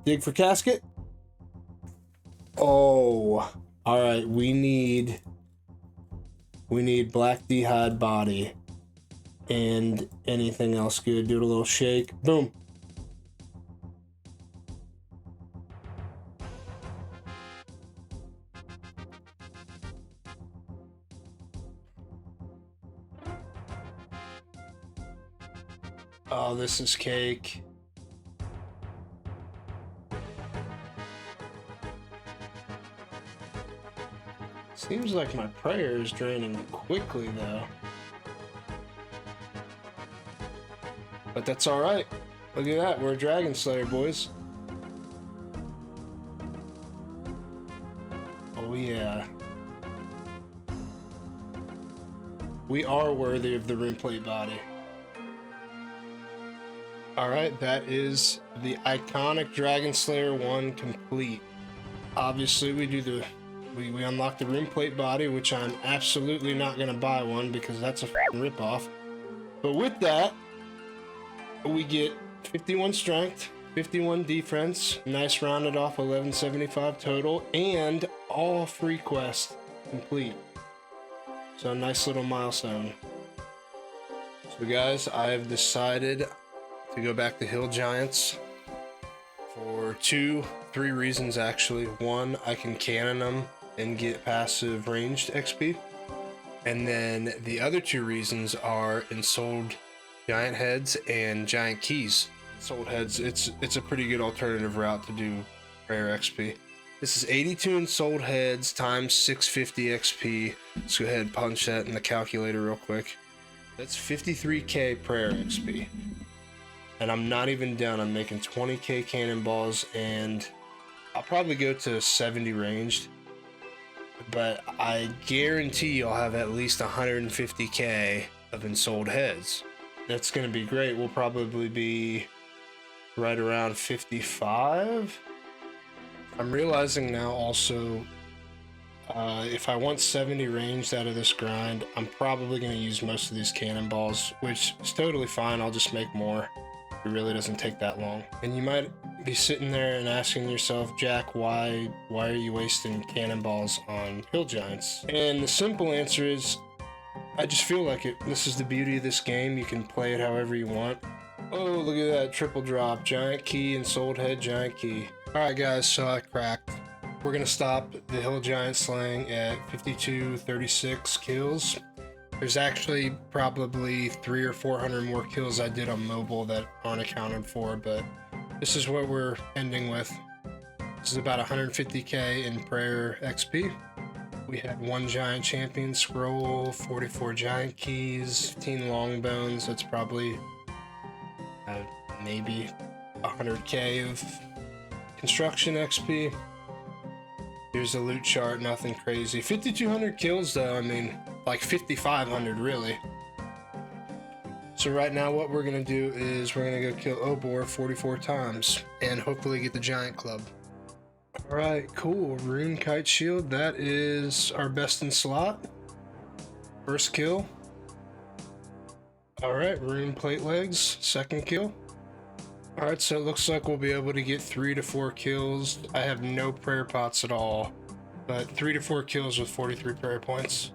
Dig for casket. Oh, all right. We need black d'hide body and anything else good. Do it a little shake. Boom. Oh, this is cake. Seems like my prayer is draining quickly though. But that's alright. Look at that, we're a Dragon Slayer, boys. Oh yeah. We are worthy of the rune plate body. Alright, that is the iconic Dragon Slayer 1 complete. Obviously we unlocked the rune plate body, which I'm absolutely not gonna buy one because that's a ripoff. But with that, we get 51 strength, 51 defense, nice rounded off 1175 total, and all free quests complete. So nice little milestone. So guys, I have decided to go back to Hill Giants for three reasons actually. One, I can cannon them and get passive ranged XP. And then the other two reasons are ensouled giant heads and giant keys. Ensouled heads, it's a pretty good alternative route to do rare XP. This is 82 ensouled heads times 650 XP. Let's go ahead and punch that in the calculator real quick. That's 53k prayer XP. And I'm not even done. I'm making 20k cannonballs, and I'll probably go to 70 ranged. But I guarantee I'll have at least 150k of ensouled heads. That's going to be great. We'll probably be right around 55. I'm realizing now also, if I want 70 ranged out of this grind, I'm probably going to use most of these cannonballs, which is totally fine. I'll just make more. It really doesn't take that long. And you might be sitting there and asking yourself, Jack, why are you wasting cannonballs on hill giants? And the simple answer is, I just feel like it. This is the beauty of this game. You can play it however you want. Oh, look at that triple drop. Giant key and sold head, giant key. All right, guys, so I cracked. We're gonna stop the hill giant slaying at 5236 kills. There's actually probably 300 or 400 more kills I did on mobile that aren't accounted for, but this is what we're ending with. This is about 150k in prayer XP. We had 1 giant champion scroll, 44 giant keys, 15 long bones. That's probably maybe 100k of construction XP. Here's the loot chart, nothing crazy. 5200 kills though, I mean, like 5500 really. So right now what we're gonna do is we're gonna go kill Obor 44 times and hopefully get the giant club. All right, cool. Rune kite shield, that is our best in slot. First kill. All right, rune plate legs, second kill. All right, so it looks like we'll be able to get 3 to 4 kills. I have no prayer pots at all, but 3 to 4 kills with 43 prayer points.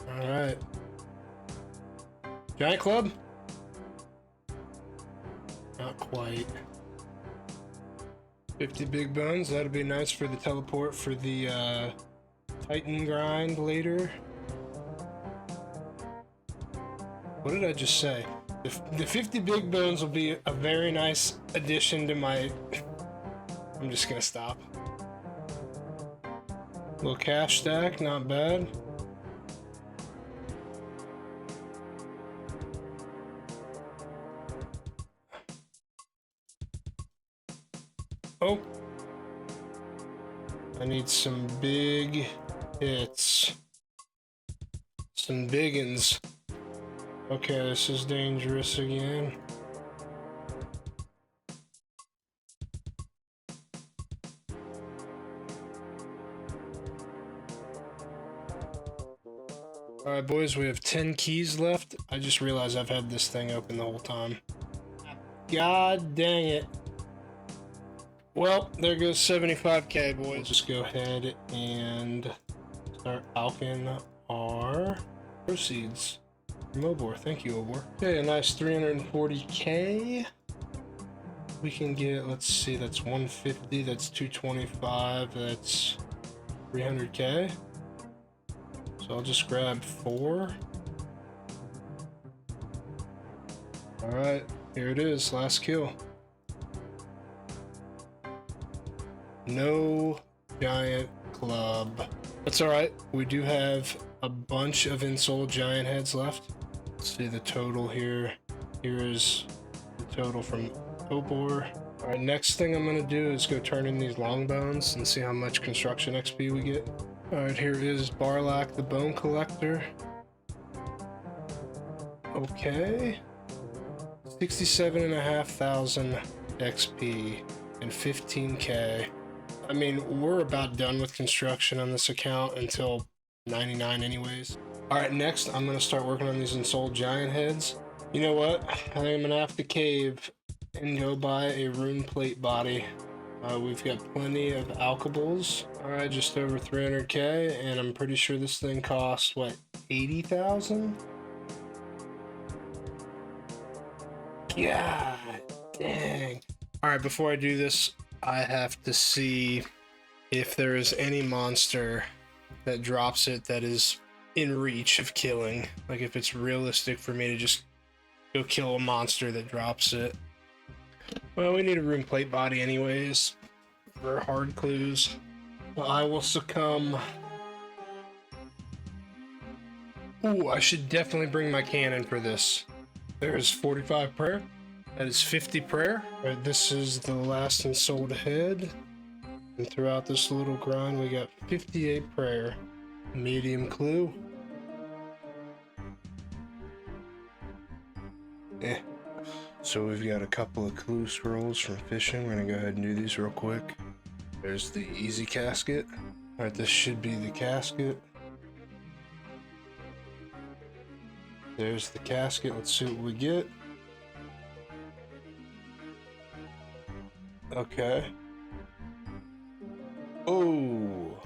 All right. Giant club? Not quite. 50 big bones, that'd be nice for the teleport for the Titan grind later. What did I just say? The 50 big bones will be a very nice addition to my... I'm just gonna stop. Little cash stack, not bad. Oh, I need some big hits. Some biggins. Okay, this is dangerous again. All right, boys, we have 10 keys left. I just realized I've had this thing open the whole time. God dang it. Well, there goes 75K, boys. We'll just go ahead and start alching our proceeds from Obor. Thank you, Obor. Okay, a nice 340K. We can get, let's see, that's 150, that's 225, that's 300K. So I'll just grab 4. All right, here it is, last kill. No giant club. That's all right. We do have a bunch of insold giant heads left. Let's see the total here. Here is the total from Obor. All right, next thing I'm gonna do is go turn in these long bones and see how much construction XP we get. All right, here is Barlack the Bone Collector. Okay. 67,500 XP and 15K. I mean, we're about done with construction on this account until 99 anyways. All right, next I'm gonna start working on these ensouled giant heads. You know what? I think I'm gonna have to cave and go buy a rune plate body. We've got plenty of alchables. All right, just over 300K, and I'm pretty sure this thing costs, what, 80,000? God dang. All right, before I do this, I have to see if there is any monster that drops it that is in reach of killing. Like if it's realistic for me to just go kill a monster that drops it. Well, we need a rune plate body anyways for hard clues. Well, I will succumb. Ooh, I should definitely bring my cannon for this. There's 45 prayer. That is 50 prayer. All right, this is the last ensouled head. And throughout this little grind, we got 58 prayer. Medium clue. So we've got a couple of clue scrolls from fishing. We're gonna go ahead and do these real quick. There's the easy casket. All right, this should be the casket. There's the casket. Let's see what we get. Okay. Oh.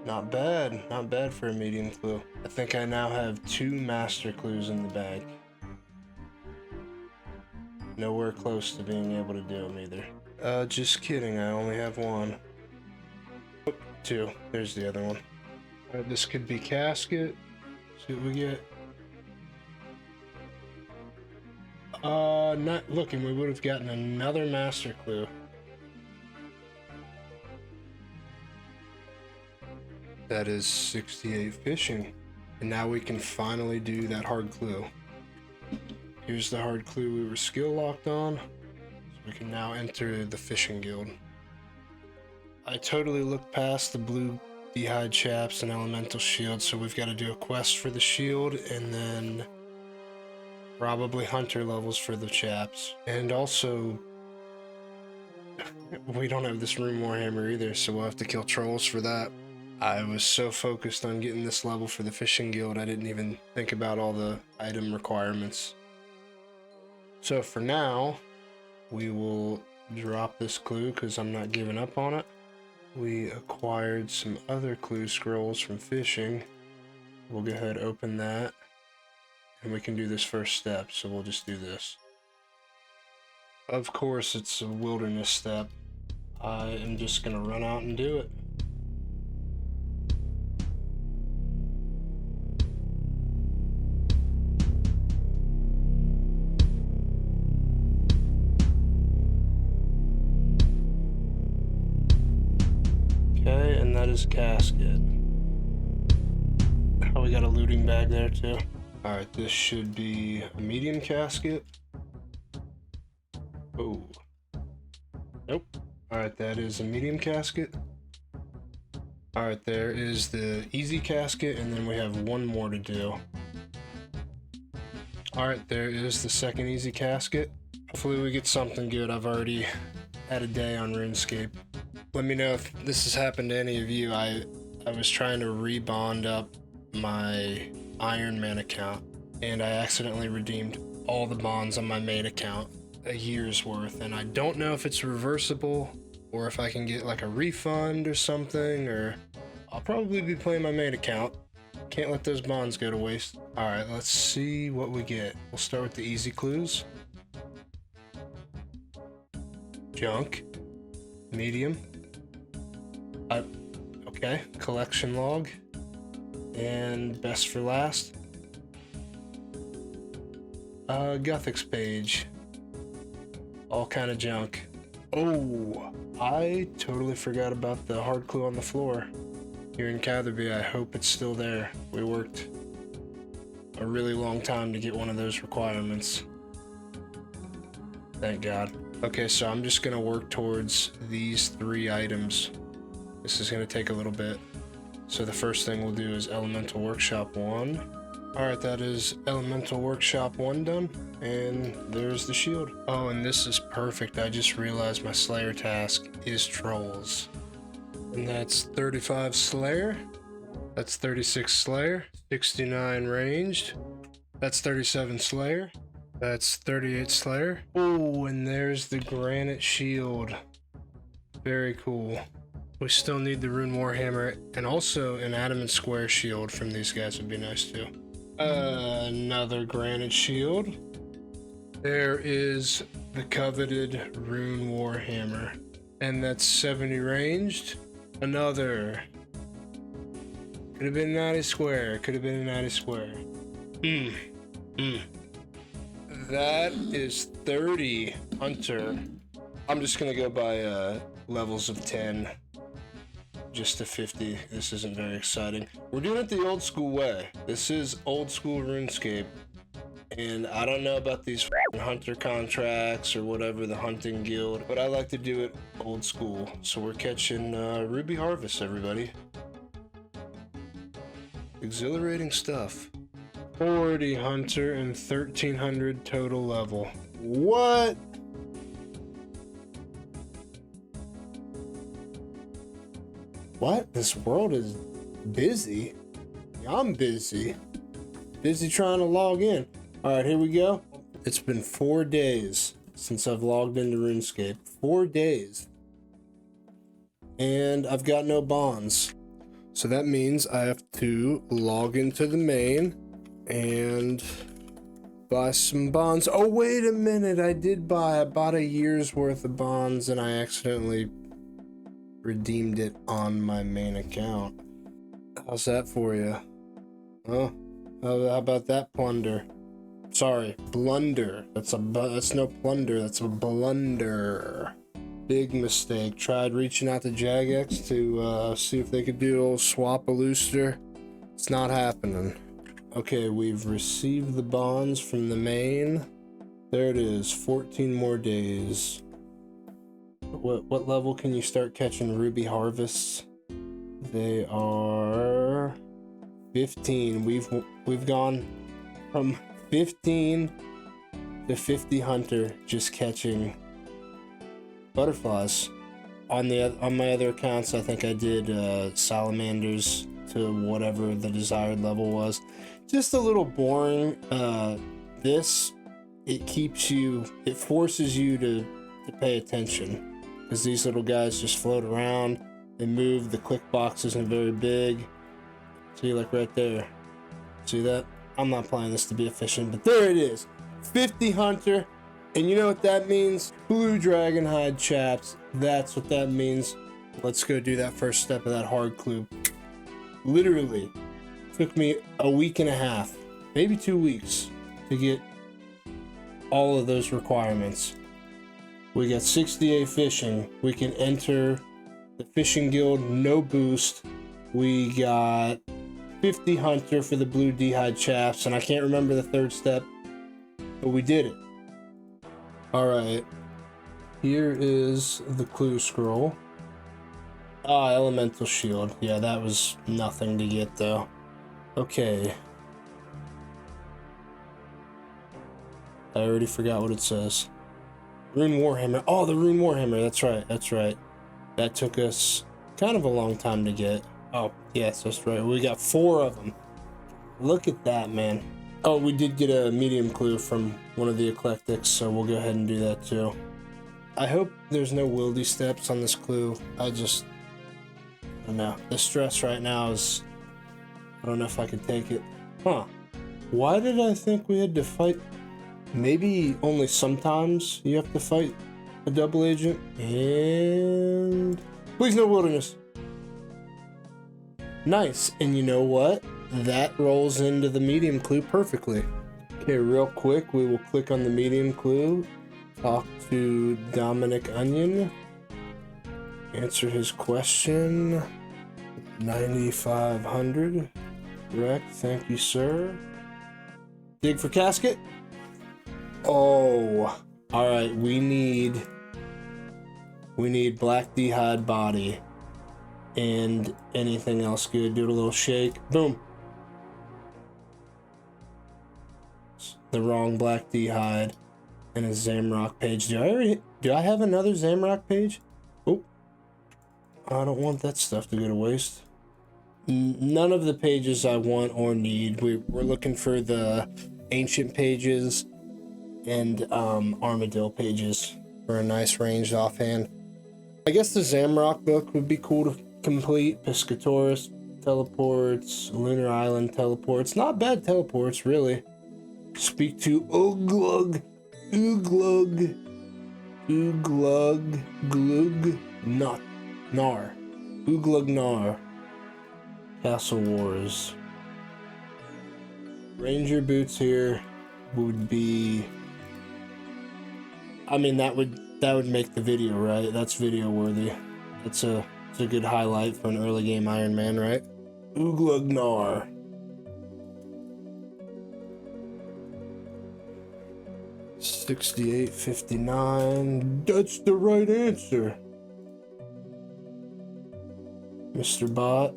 Not bad. Not bad for a medium clue. I think I now have 2 master clues in the bag. Nowhere close to being able to do them either. Just kidding. I only have 1. 2. There's the other one. Alright, this could be casket. See what we get. Not looking. We would have gotten another master clue. That is 68 fishing. And now we can finally do that hard clue. Here's the hard clue we were skill locked on. So we can now enter the fishing guild. I totally looked past the blue D'hide chaps and elemental shield, so we've got to do a quest for the shield and then probably hunter levels for the chaps. And also, we don't have this rune warhammer either, so we'll have to kill trolls for that. I was so focused on getting this level for the fishing guild, I didn't even think about all the item requirements. So for now, we will drop this clue because I'm not giving up on it. We acquired some other clue scrolls from fishing. We'll go ahead and open that. And we can do this first step, so we'll just do this. Of course, it's a wilderness step. I am just gonna run out and do it. Okay, and that is casket. Oh, we got a looting bag there too. Alright, this should be a medium casket. Oh. Nope. Alright, that is a medium casket. Alright, there is the easy casket, and then we have one more to do. Alright, there is the second easy casket. Hopefully we get something good. I've already had a day on RuneScape. Let me know if this has happened to any of you. I I was trying to rebond up my Iron Man account, and I accidentally redeemed all the bonds on my main account, a year's worth, and I don't know if it's reversible or if I can get like a refund or something, or I'll probably be playing my main account. Can't let those bonds go to waste. All right, let's see what we get. We'll start with the easy clues. Junk, medium, okay, collection log, and best for last. Guthix page, all kind of junk. Oh, I totally forgot about the hard clue on the floor here in Catherby. I hope it's still there. We worked a really long time to get one of those requirements. Thank God. Okay, so I'm just gonna work towards these 3 items. This is gonna take a little bit. So the first thing we'll do is Elemental Workshop 1. Alright, that is Elemental Workshop 1 done. And there's the shield. Oh, and this is perfect. I just realized my Slayer task is Trolls. And that's 35 Slayer. That's 36 Slayer. 69 ranged. That's 37 Slayer. That's 38 Slayer. Oh, and there's the Granite Shield. Very cool. We still need the Rune Warhammer, and also an Adamant Square Shield from these guys would be nice too. Another Granite Shield. There is the coveted Rune Warhammer, and that's 70 ranged. Another. Could have been 90 square. Could have been a 90 square. That is 30 Hunter. I'm just gonna go by levels of 10. Just to 50. This isn't very exciting. We're doing it the old school way. This is old school RuneScape. And I don't know about these hunter contracts or whatever, the hunting guild, but I like to do it old school. So we're catching Ruby Harvest, everybody. Exhilarating stuff. 40 hunter and 1300 total level. What? What? This world is busy. I'm busy. Busy trying to log in. Alright, here we go. It's been 4 days since I've logged into RuneScape. 4 days. And I've got no bonds. So that means I have to log into the main and buy some bonds. Oh, wait a minute. I bought a year's worth of bonds and I accidentally redeemed it on my main account. How's that for you? Huh? How about that plunder? Sorry, blunder. That's no plunder. That's a blunder. Big mistake. Tried reaching out to Jagex to see if they could do a little swap-a-looster. It's not happening. Okay, we've received the bonds from the main. There it is. 14 more days. What level can you start catching Ruby Harvests? They are 15. We've gone from 15 to 50 hunter just catching butterflies. On my other accounts, I think I did salamanders to whatever the desired level was. Just a little boring. It forces you to pay attention. Because these little guys just float around, they move, the click box isn't very big. See, like right there. See that? I'm not playing this to be efficient, but there it is. 50 hunter, and you know what that means? Blue dragon hide chaps. That's what that means. Let's go do that first step of that hard clue. Literally took me a week and a half, maybe 2 weeks, to get all of those requirements. We got 68 fishing. We can enter the fishing guild, no boost. We got 50 hunter for the blue d'hide chaps, and I can't remember the third step, but we did it. All right, here is the clue scroll. Elemental shield. Yeah, that was nothing to get though. Okay. I already forgot what it says. Rune Warhammer. Oh, the Rune Warhammer. That's right. That took us kind of a long time to get. Oh, yes, that's right. We got 4 of them. Look at that, man. Oh, we did get a medium clue from one of the eclectics, so we'll go ahead and do that too. I hope there's no wildy steps on this clue. I don't know. The stress right now is... I don't know if I can take it. Huh. Why did I think we had to fight? Maybe only sometimes you have to fight a double agent. And... please no wilderness. Nice. And you know what? That rolls into the medium clue perfectly. Okay, real quick, we will click on the medium clue. Talk to Dominic Onion. Answer his question. 9,500. Correct. Thank you, sir. Dig for casket. Oh, all right. We need black d'hide body and anything else good. Do it a little shake. Boom. The wrong black d'hide and a Zamrock page. Do I have another Zamrock page? Oh, I don't want that stuff to go to waste. None of the pages I want or need. We're looking for the ancient pages and armadillo pages for a nice ranged offhand. I guess the Zamrock book would be cool to complete. Piscatoris teleports, Lunar Island teleports. Not bad teleports, really. Speak to Uglug, Uglug, Uglug, Glug, Not, Nar, Uglug Nar. Castle Wars. Ranger boots here would be... I mean, that would make the video, right? That's video worthy. It's a good highlight for an early game Iron Man, right? Uglug Nar. $68.59. That's the right answer, Mr. Bot.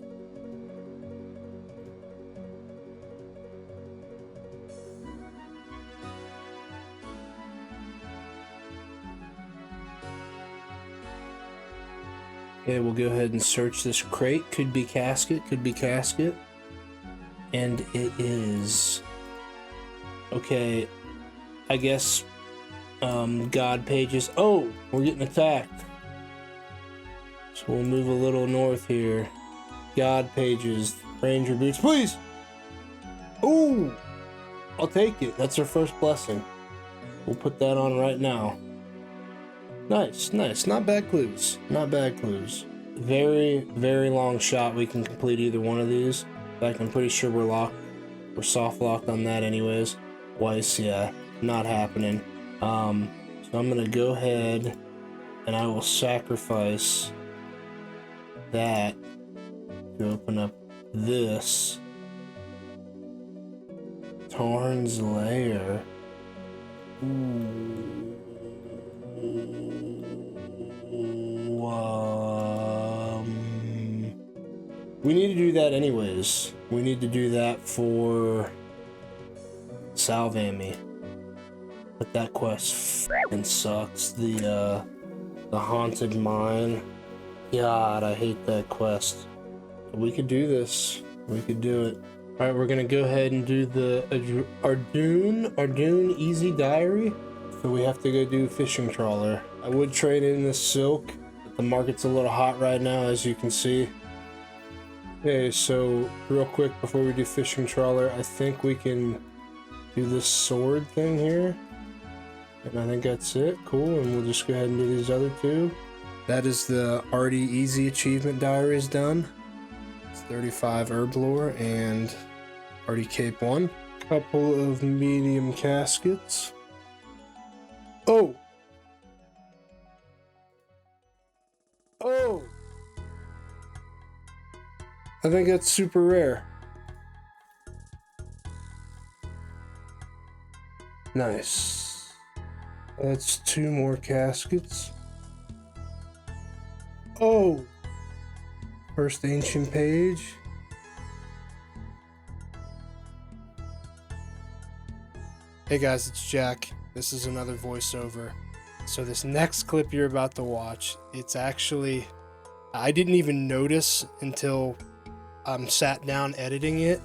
Okay, we'll go ahead and search this crate. Could be casket, could be casket. And it is... okay, I guess God pages. Oh, we're getting attacked. So we'll move a little north here. God pages, Ranger boots, please. Ooh, I'll take it. That's our first blessing. We'll put that on right now. Nice, nice. Not bad clues. Not bad clues. Very, very long shot we can complete either one of these. In fact, I'm pretty sure we're locked. We're soft locked on that anyways. Weiss, yeah. Not happening. So I'm gonna go ahead and I will sacrifice that to open up this. Tarn's Lair. Ooh. We need to do that anyways. We need to do that for Salvami. But that quest f***ing sucks. The Haunted Mine. God, I hate that quest. But we could do this. We could do it. Alright, we're gonna go ahead and do the Ardoon Easy Diary. So we have to go do Fishing Trawler. I would trade in this silk, but the market's a little hot right now, as you can see. Okay, so real quick before we do Fishing Trawler, I think we can do this sword thing here. And I think that's it. Cool, and we'll just go ahead and do these other two. That is the Arty Easy Achievement Diaries done. It's 35 Herb Lore and Arty Cape 1. Couple of medium caskets. Oh! Oh! I think that's super rare. Nice. That's 2 more caskets. Oh! First ancient page. Hey guys, it's Jack. This is another voiceover. So this next clip you're about to watch, it's actually... I didn't even notice until I'm sat down editing it,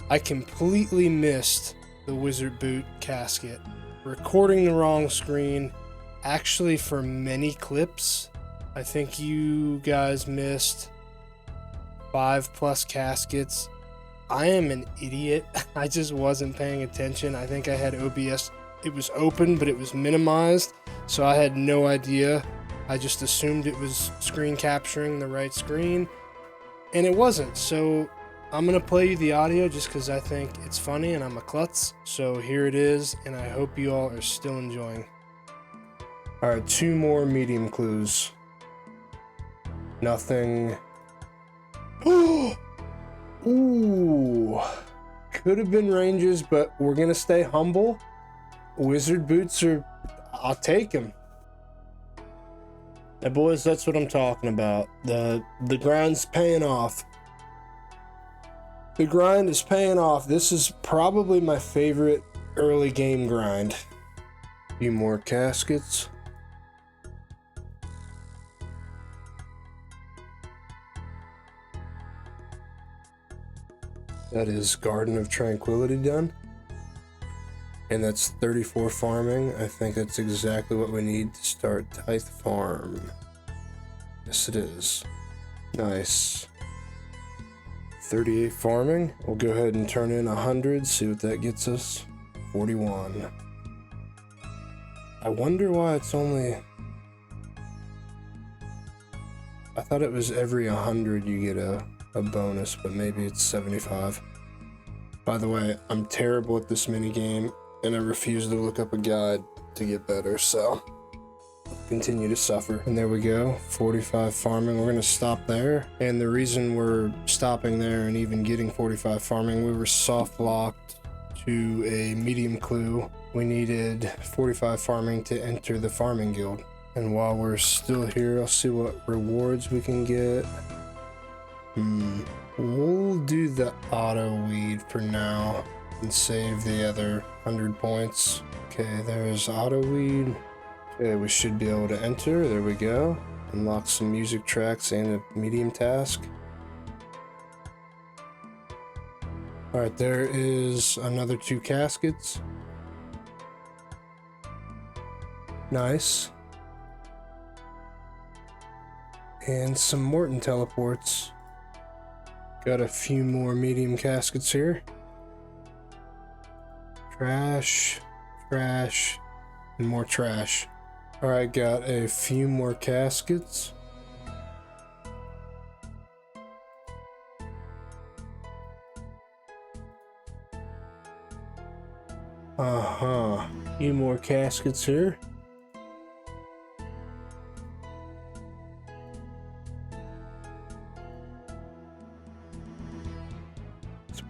I completely missed the Wizard Boot casket. Recording the wrong screen. Actually, for many clips, I think you guys missed 5+ caskets. I am an idiot. I just wasn't paying attention. I think I had OBS. It was open, but it was minimized, so I had no idea. I just assumed it was screen capturing the right screen, and it wasn't. So I'm gonna play you the audio just because I think it's funny and I'm a klutz. So here it is, and I hope you all are still enjoying. All right, 2 more medium clues. Nothing. Ooh, could have been ranges, but we're gonna stay humble. Wizard boots are, I'll take them. Now, boys, that's what I'm talking about. The grind's paying off. The grind is paying off. This is probably my favorite early game grind. A few more caskets. That is Garden of Tranquility done. And that's 34 farming. I think that's exactly what we need to start Tithe Farm. Yes, it is. Nice. 38 farming. We'll go ahead and turn in 100, see what that gets us. 41. I wonder why it's only... I thought it was every 100 you get a bonus, but maybe it's 75. By the way, I'm terrible at this mini game, and I refuse to look up a guide to get better, so continue to suffer. And there we go, 45 farming. We're gonna stop there, and the reason we're stopping there and even getting 45 farming, we were soft locked to a medium clue. We needed 45 farming to enter the farming guild. And while we're still here, I'll see what rewards we can get. We'll do the auto weed for now and save the other 100 points. Okay, there's auto weed. Okay, we should be able to enter. There we go. Unlock some music tracks and a medium task. All right, there is another 2 caskets. Nice. And some Morton teleports. Got a few more medium caskets here. Trash, trash, and more trash. Alright, got a few more caskets. Few more caskets here.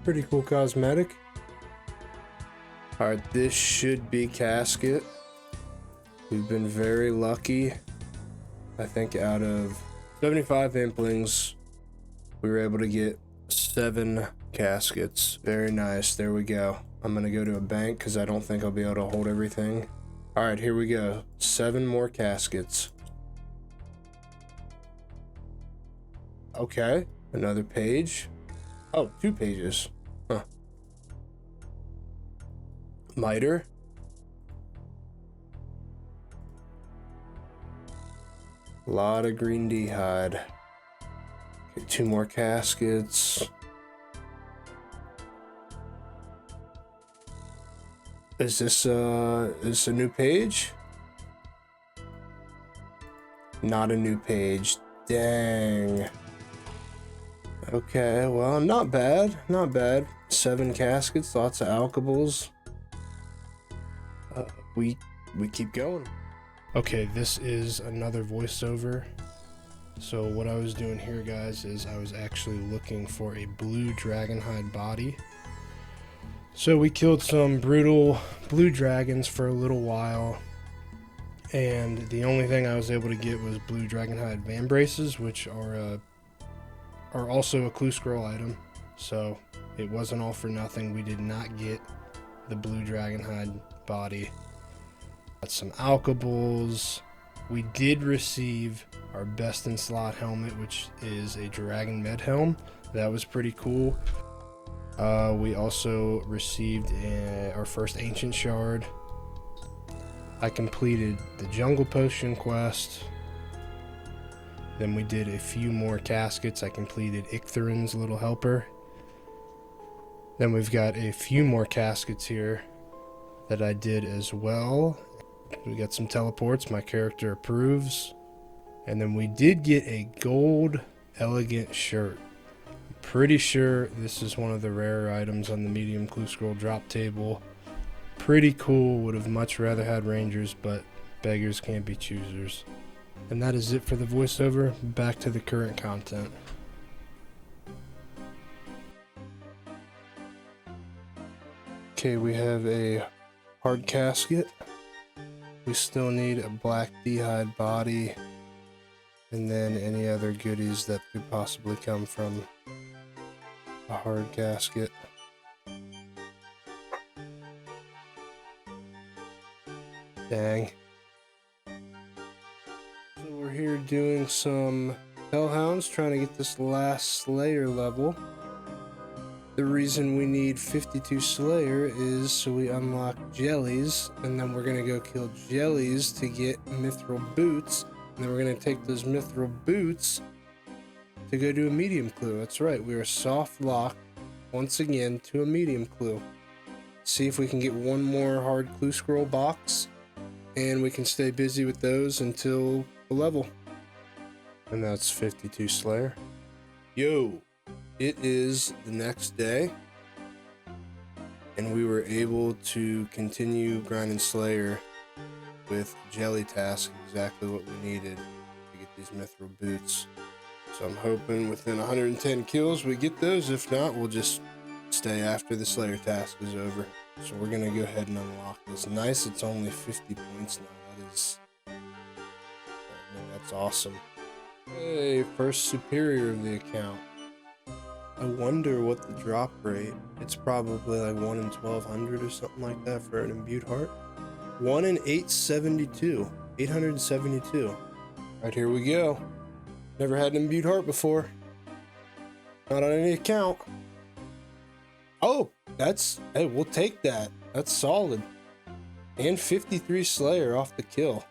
Pretty cool cosmetic. Alright, this should be casket. We've been very lucky. I think out of 75 implings, we were able to get 7 caskets. Very nice. There we go. I'm gonna go to a bank because I don't think I'll be able to hold everything. Alright, here we go. 7 more caskets. Okay, another page. Oh, 2 pages. Huh. Miter. A lot of green d'hide. Okay, 2 more caskets. Is this a new page? Not a new page. Dang. Okay, well, not bad, not bad. 7 caskets, lots of alkables. We keep going. Okay, this is another voiceover. So what I was doing here, guys, is I was actually looking for a blue dragonhide body. So we killed some brutal blue dragons for a little while, and the only thing I was able to get was blue dragonhide van braces, which are also a clue scroll item. So it wasn't all for nothing. We did not get the blue dragonhide body. Got some alkables, We did receive our best in slot helmet, which is a Dragon Med helm. That was pretty cool. We also received our first Ancient Shard. I completed the Jungle Potion quest. Then we did a few more caskets. I completed Ichthorin's Little Helper. Then we've got a few more caskets here that I did as well. We got some teleports. My character approves. And then we did get a gold elegant shirt. I'm pretty sure this is one of the rare items on the medium clue scroll drop table. Pretty cool. Would have much rather had rangers, but beggars can't be choosers. And that is it for the voiceover. Back to the current content. Okay, we have a hard casket. We still need a black d'hide body, and then any other goodies that could possibly come from a hard casket. Dang. So we're here doing some Hellhounds, trying to get this last Slayer level. The reason we need 52 Slayer is so we unlock Jellies, and then we're gonna go kill Jellies to get Mithril Boots, and then we're gonna take those Mithril Boots to go do a medium clue. That's right, we are soft locked once again to a medium clue. See if we can get one more hard clue scroll box, and we can stay busy with those until the level. And that's 52 Slayer. Yo! It is the next day, and we were able to continue grinding Slayer with Jelly task, exactly what we needed to get these Mithril Boots. So I'm hoping within 110 kills we get those. If not, we'll just stay after the Slayer task is over. So we're gonna go ahead and unlock this. Nice, it's only 50 points now. That's awesome. Hey, first superior of the account. I wonder what the drop rate. It's probably like 1 in 1200 or something like that for an imbued heart. 1 in 872. 872. Right, here we go. Never had an imbued heart before. Not on any account. Oh, hey, we'll take that. That's solid. And 53 Slayer off the kill.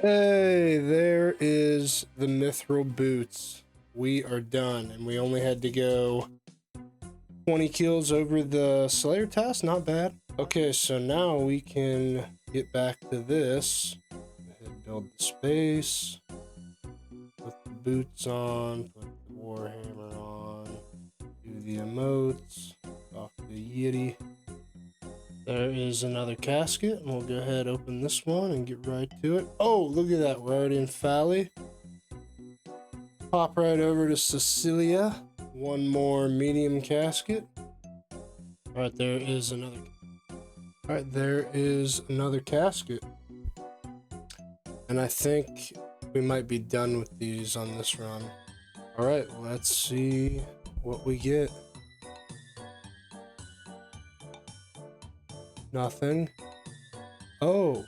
Hey, there is the Mithril Boots. We are done, and we only had to go 20 kills over the Slayer task. Not bad. Okay, so now we can get back to this. Go ahead and build the space. Put the boots on. Put the warhammer on. Do the emotes. Talk to Yeti. There is another casket, and we'll go ahead and open this one and get right to it. Oh, look at that. We're already in Fally. Pop right over to Cecilia. One more medium casket. All right, there is another. All right, there is another casket. And I think we might be done with these on this run. All right, let's see what we get. Nothing. Oh.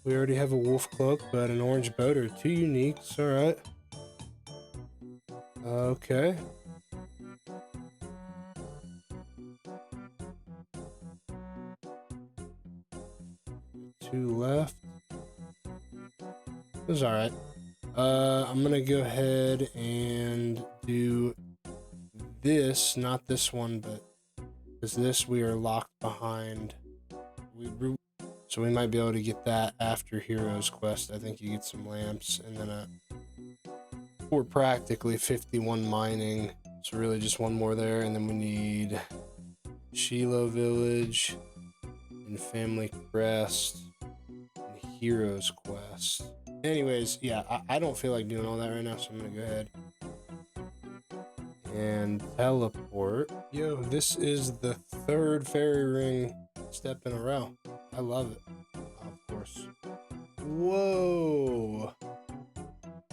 We already have a wolf cloak, but an orange boater. 2 uniques, alright. Okay. Two left. It was alright. I'm gonna go ahead and do this, not this one, but because this we are locked behind. So we might be able to get that after Heroes Quest. I think you get some lamps, and then we're practically 51 mining. So really just one more there, and then we need Shiloh Village and Family Crest and Heroes Quest. Anyways, yeah, I don't feel like doing all that right now, so I'm gonna go ahead and teleport. Yo, this is the 3rd fairy ring step in a row. I love it. Of course. Whoa.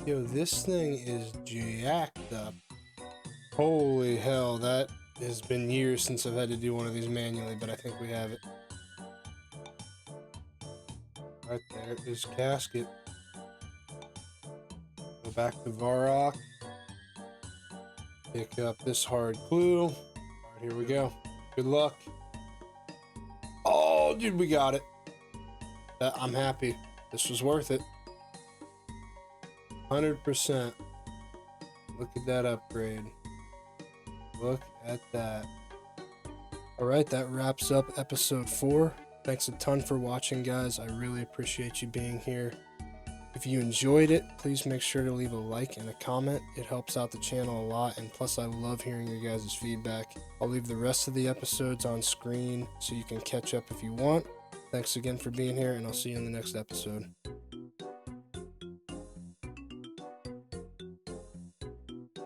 Yo, this thing is jacked up. Holy hell, that has been years since I've had to do one of these manually, but I think we have it. Right there is casket. Go back to Varrock. Pick up this hard clue. All right, here we go. Good luck. Oh, dude, we got it. I'm happy. This was worth it. 100%. Look at that upgrade. Look at that. All right, that wraps up episode 4. Thanks a ton for watching, guys. I really appreciate you being here. If you enjoyed it, please make sure to leave a like and a comment. It helps out the channel a lot, and plus I love hearing your guys' feedback. I'll leave the rest of the episodes on screen so you can catch up if you want. Thanks again for being here, and I'll see you in the next episode.